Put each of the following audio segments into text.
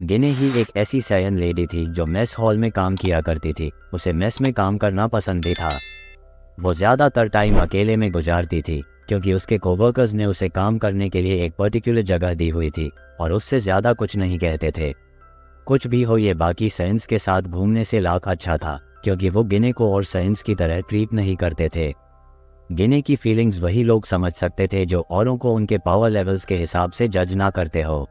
गिने ही एक ऐसी सयन लेडी थी जो मेस हॉल में काम किया करती थी। उसे मेस में काम करना पसंद भी था। वो ज़्यादातर टाइम अकेले में गुजारती थी क्योंकि उसके कोवर्कर्स ने उसे काम करने के लिए एक पर्टिकुलर जगह दी हुई थी और उससे ज़्यादा कुछ नहीं कहते थे। कुछ भी हो, ये बाकी साइंस के साथ घूमने से लाख अच्छा था क्योंकि वो गिने को और साइंस की तरह ट्रीट नहीं करते थे। गिने की फीलिंग्स वही लोग समझ सकते थे जो औरों को उनके पावर लेवल्स के हिसाब से जज ना करते हो।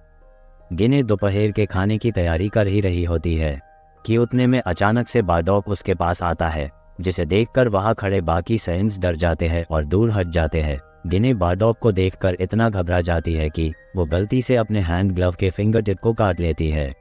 गिने दोपहर के खाने की तैयारी कर ही रही होती है कि उतने में अचानक से बारडॉग उसके पास आता है, जिसे देखकर वहां खड़े बाकी साइंस डर जाते हैं और दूर हट जाते हैं। गिने बारडॉग को देखकर इतना घबरा जाती है कि वो गलती से अपने हैंड ग्लव के फिंगर टिप को काट लेती है।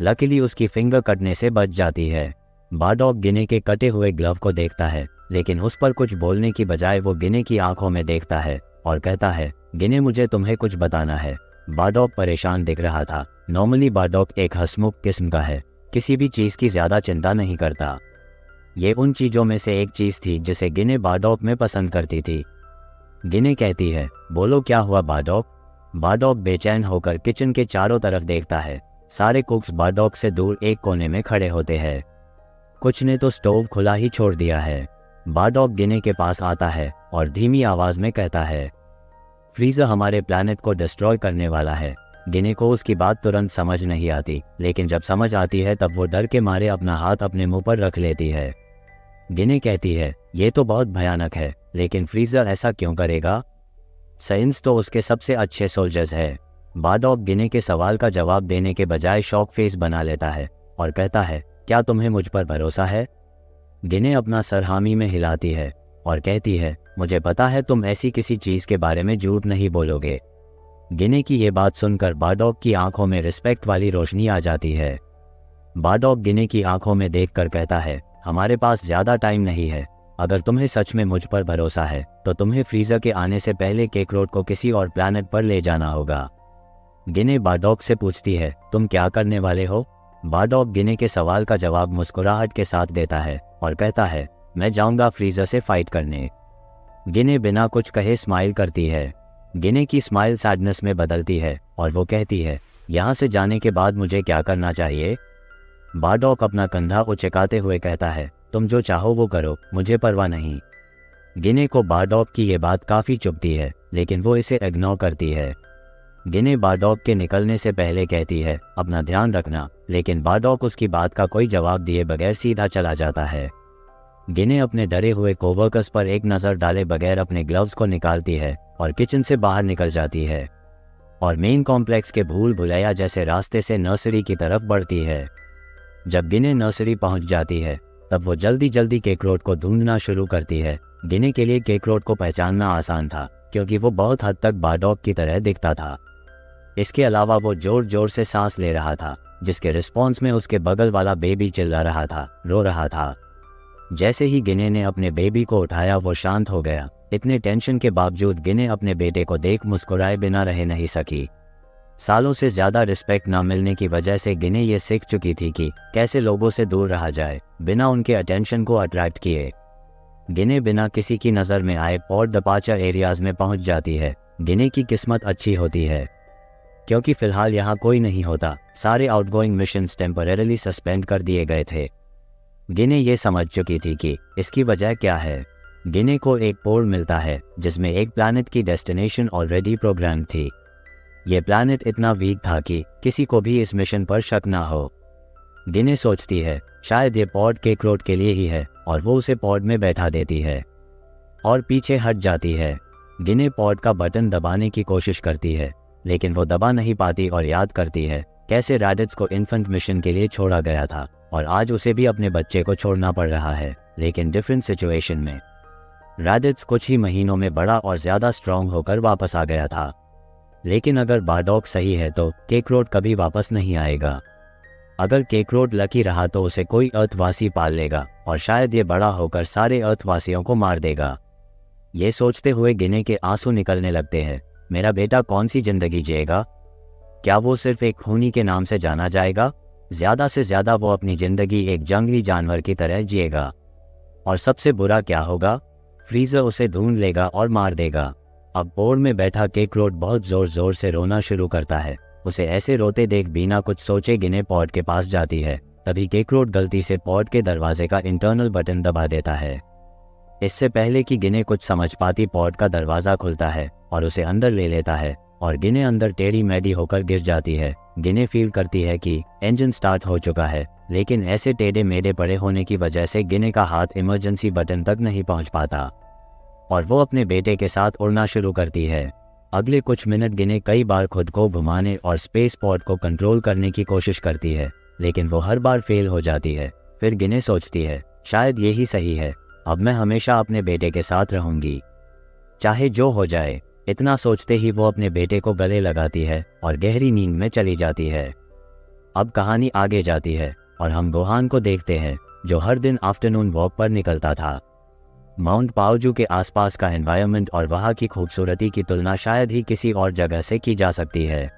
लकीली उसकी फिंगर कटने से बच जाती है। बारडॉग गिने के कटे हुए ग्लव को देखता है, लेकिन उस पर कुछ बोलने की बजाय वो गिने की आंखों में देखता है और कहता है, गिने मुझे तुम्हें कुछ बताना है। बारडॉग परेशान दिख रहा था। नॉर्मली बारडॉग एक हंसमुख किस्म का है, किसी भी चीज़ की ज़्यादा चिंता नहीं करता। ये उन चीज़ों में से एक चीज़ थी जिसे गिने बारडॉग में पसंद करती थी। गिने कहती है, बोलो क्या हुआ बारडॉग। बारडॉग बेचैन होकर किचन के चारों तरफ देखता है। सारे कुक्स बारडॉग से दूर एक कोने में खड़े होते हैं। कुछ ने तो स्टोव खुला ही छोड़ दिया है। बारडॉग गिने के पास आता है और धीमी आवाज़ में कहता है, फ्रीज़र हमारे प्लैनेट को डिस्ट्रॉय करने वाला है। गिने को उसकी बात तुरंत समझ नहीं आती, लेकिन जब समझ आती है तब वो डर के मारे अपना हाथ अपने मुंह पर रख लेती है। गिने कहती है, ये तो बहुत भयानक है, लेकिन फ्रीज़र ऐसा क्यों करेगा? साइंस तो उसके सबसे अच्छे सोल्जर्स है। बारडॉग गिने के सवाल का जवाब देने के बजाय शॉक फेस बना लेता है और कहता है, क्या तुम्हें मुझ पर भरोसा है? गिने अपना सर हामी में हिलाती है और कहती है, मुझे पता है तुम ऐसी किसी चीज़ के बारे में झूठ नहीं बोलोगे। गिने की ये बात सुनकर बारडॉग की आंखों में रिस्पेक्ट वाली रोशनी आ जाती है। बारडॉग गिने की आंखों में देखकर कहता है, हमारे पास ज़्यादा टाइम नहीं है। अगर तुम्हें सच में मुझ पर भरोसा है तो तुम्हें फ्रीज़र के आने से पहले केकरोड को किसी और प्लैनेट पर ले जाना होगा। गिने बारडॉग से पूछती है, तुम क्या करने वाले हो? बारडॉग गिने के सवाल का जवाब मुस्कुराहट के साथ देता है और कहता है, मैं जाऊंगा फ्रीज़र से फाइट करने। गिने बिना कुछ कहे स्माइल करती है। गिने की स्माइल सैडनेस में बदलती है और वो कहती है, यहाँ से जाने के बाद मुझे क्या करना चाहिए? बारडॉग अपना कंधा उचकाते हुए कहता है, तुम जो चाहो वो करो, मुझे परवाह नहीं। गिने को बारडॉग की ये बात काफ़ी चुभती है, लेकिन वो इसे इग्नोर करती है। गिने बारडॉग के निकलने से पहले कहती है, अपना ध्यान रखना, लेकिन बारडॉग उसकी बात का कोई जवाब दिए बगैर सीधा चला जाता है। गिने अपने डरे हुए कोवर्कर्स पर एक नज़र डाले बगैर अपने ग्लव्स को निकालती है और किचन से बाहर निकल जाती है और मेन कॉम्प्लेक्स के भूल भुलैया जैसे रास्ते से नर्सरी की तरफ बढ़ती है। जब गिने नर्सरी पहुंच जाती है तब वो जल्दी जल्दी केकरोड को ढूंढना शुरू करती है। गिने के लिए केकरोड को पहचानना आसान था क्योंकि वो बहुत हद तक बारडॉग की तरह दिखता था। इसके अलावा वो जोर जोर से सांस ले रहा था, जिसके रिस्पॉन्स में उसके बगल वाला बेबी चिल्ला रहा था, रो रहा था। जैसे ही गिने ने अपने बेबी को उठाया वो शांत हो गया। इतने टेंशन के बावजूद गिने अपने बेटे को देख मुस्कुराए बिना रह नहीं सकी। सालों से ज़्यादा रिस्पेक्ट ना मिलने की वजह से गिने ये सीख चुकी थी कि कैसे लोगों से दूर रहा जाए बिना उनके अटेंशन को अट्रैक्ट किए। गिने बिना किसी की नज़र में आए और डिपार्चर एरियाज में पहुंच जाती है। गिने की किस्मत अच्छी होती है क्योंकि फिलहाल यहाँ कोई नहीं होता। सारे आउटगोइंग मिशंस टेम्परेरीली सस्पेंड कर दिए गए थे। गिने ये समझ चुकी थी कि इसकी वजह क्या है। गिने को एक पोर्ट मिलता है जिसमें एक प्लैनेट की डेस्टिनेशन ऑलरेडी प्रोग्राम थी। ये प्लैनेट इतना वीक था कि किसी को भी इस मिशन पर शक ना हो। गिने सोचती है, शायद ये पॉड केकरोड के लिए ही है और वो उसे पॉड में बैठा देती है और पीछे हट जाती है। गिने पॉड का बटन दबाने की कोशिश करती है, लेकिन वो दबा नहीं पाती और याद करती है कैसे रैडिट्स को इन्फेंट मिशन के लिए छोड़ा गया था और आज उसे भी अपने बच्चे को छोड़ना पड़ रहा है, लेकिन डिफरेंट सिचुएशन में। रैडिट्स कुछ ही महीनों में बड़ा और ज़्यादा स्ट्रांग होकर वापस आ गया था, लेकिन अगर बारडॉग सही है तो केकरोड कभी वापस नहीं आएगा। अगर केकरोड लकी रहा तो उसे कोई अर्थवासी पाल लेगा और शायद ये बड़ा होकर सारे अर्थवासियों को मार देगा। ये सोचते हुए गिने के आंसू निकलने लगते हैं। मेरा बेटा कौन सी जिंदगी जिएगा? क्या वो सिर्फ एक खूनी के नाम से जाना जाएगा? ज़्यादा से ज़्यादा वो अपनी ज़िंदगी एक जंगली जानवर की तरह जिएगा। और सबसे बुरा क्या होगा? फ्रीज़र उसे ढूंढ लेगा और मार देगा। अब पोर्ट में बैठा केकरोड बहुत ज़ोर ज़ोर से रोना शुरू करता है उसे ऐसे रोते देख बिना कुछ सोचे गिने पॉड के पास जाती है। तभी केकरोट गलती से पॉड के दरवाजे का इंटरनल बटन दबा देता है। इससे पहले कि गिने कुछ समझ पाती, पॉड का दरवाज़ा खुलता है और उसे अंदर ले लेता है और गिने अंदर टेढ़ी मेढ़ी होकर गिर जाती है। गिने फील करती है कि इंजन स्टार्ट हो चुका है, लेकिन ऐसे टेढ़े मेढ़े पड़े होने की वजह से गिने का हाथ इमरजेंसी बटन तक नहीं पहुंच पाता और वो अपने बेटे के साथ उड़ना शुरू करती है। अगले कुछ मिनट गिने कई बार खुद को घुमाने और स्पेस पॉड को कंट्रोल करने की कोशिश करती है, लेकिन वो हर बार फेल हो जाती है। फिर गिने सोचती है, शायद यही सही है, अब मैं हमेशा अपने बेटे के साथ रहूंगी, चाहे जो हो जाए। इतना सोचते ही वो अपने बेटे को गले लगाती है और गहरी नींद में चली जाती है। अब कहानी आगे जाती है और हम गोहान को देखते हैं, जो हर दिन आफ्टरनून वॉक पर निकलता था। माउंट पाओजू के आसपास का एनवायरनमेंट और वहाँ की खूबसूरती की तुलना शायद ही किसी और जगह से की जा सकती है।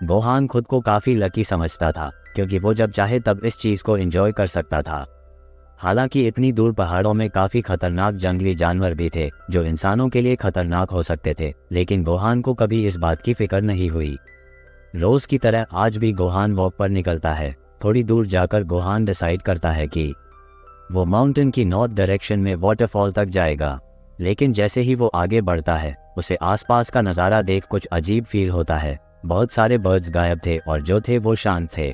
गोहान खुद को काफ़ी लकी समझता था, क्योंकि वो जब चाहे तब इस चीज़ को एंजॉय कर सकता था। हालांकि इतनी दूर पहाड़ों में काफ़ी खतरनाक जंगली जानवर भी थे, जो इंसानों के लिए खतरनाक हो सकते थे, लेकिन गोहान को कभी इस बात की फिक्र नहीं हुई। रोज़ की तरह आज भी गोहान वॉक पर निकलता है। थोड़ी दूर जाकर गोहान डिसाइड करता है कि वो माउंटेन की नॉर्थ डायरेक्शन में वाटरफॉल तक जाएगा, लेकिन जैसे ही वो आगे बढ़ता है, उसे आसपास का नज़ारा देख कुछ अजीब फील होता है। बहुत सारे बर्ड्स गायब थे और जो थे वो शांत थे।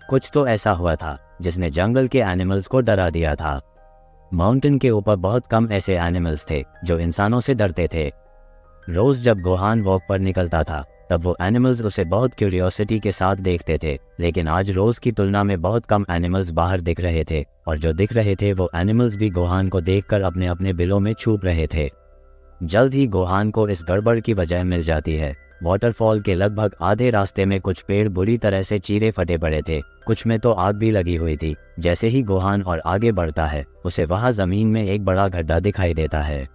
कुछ तो ऐसा हुआ था जिसने जंगल के एनिमल्स को डरा दिया था। माउंटेन के ऊपर बहुत कम ऐसे एनिमल्स थे जो इंसानों से डरते थे। रोज़ जब गोहान वॉक पर निकलता था, तब वो एनिमल्स उसे बहुत क्यूरियोसिटी के साथ देखते थे, लेकिन आज रोज़ की तुलना में बहुत कम एनिमल्स बाहर दिख रहे थे, और जो दिख रहे थे वो एनिमल्स भी गोहान को देखकर अपने अपने बिलों में छुप रहे थे। जल्द ही गोहान को इस गड़बड़ की वजह मिल जाती है। वाटरफॉल के लगभग आधे रास्ते में कुछ पेड़ बुरी तरह से चीरे फटे पड़े थे, कुछ में तो आग भी लगी हुई थी। जैसे ही गोहान और आगे बढ़ता है, उसे वहाँ ज़मीन में एक बड़ा गड्ढा दिखाई देता है,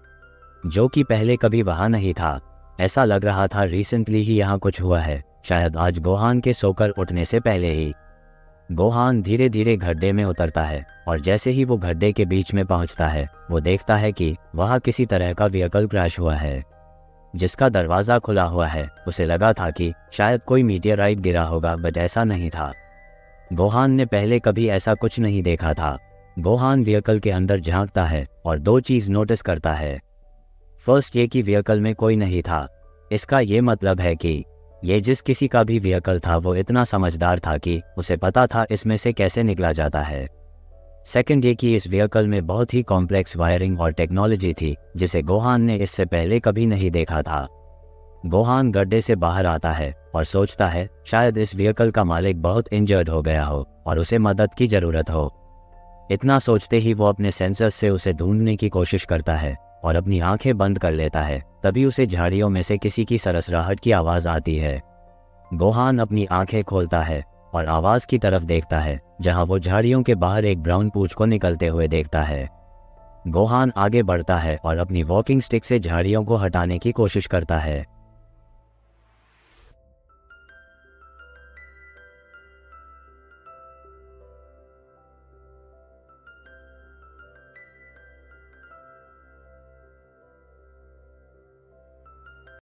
जो कि पहले कभी वहाँ नहीं था। ऐसा लग रहा था रिसेंटली ही यहाँ कुछ हुआ है, शायद आज गोहान के सोकर उठने से पहले ही। गोहान धीरे धीरे गड्ढे में उतरता है और जैसे ही वो गड्ढे के बीच में पहुंचता है, वो देखता है कि वहाँ किसी तरह का व्हीकल क्रैश हुआ है, जिसका दरवाज़ा खुला हुआ है। उसे लगा था कि शायद कोई मीटियोराइट गिरा होगा, बट ऐसा नहीं था। गोहान ने पहले कभी ऐसा कुछ नहीं देखा था। गोहान व्हीकल के अंदर झांकता है और दो चीज़ नोटिस करता है। फर्स्ट ये कि व्हीकल में कोई नहीं था। इसका ये मतलब है कि ये जिस किसी का भी व्हीकल था वो इतना समझदार था कि उसे पता था इसमें से कैसे निकला जाता है। सेकंड ये कि इस व्हीकल में बहुत ही कॉम्प्लेक्स वायरिंग और टेक्नोलॉजी थी, जिसे गोहान ने इससे पहले कभी नहीं देखा था। गोहान गड्ढे से बाहर आता है और सोचता है शायद इस व्हीकल का मालिक बहुत इंजर्ड हो गया हो और उसे मदद की ज़रूरत हो। इतना सोचते ही वो अपने सेंसर्स से उसे ढूंढने की कोशिश करता है और अपनी आंखें बंद कर लेता है। तभी उसे झाड़ियों में से किसी की सरसराहट की आवाज़ आती है। गोहान अपनी आंखें खोलता है और आवाज़ की तरफ देखता है, जहां वो झाड़ियों के बाहर एक ब्राउन पूंछ को निकलते हुए देखता है। गोहान आगे बढ़ता है और अपनी वॉकिंग स्टिक से झाड़ियों को हटाने की कोशिश करता है।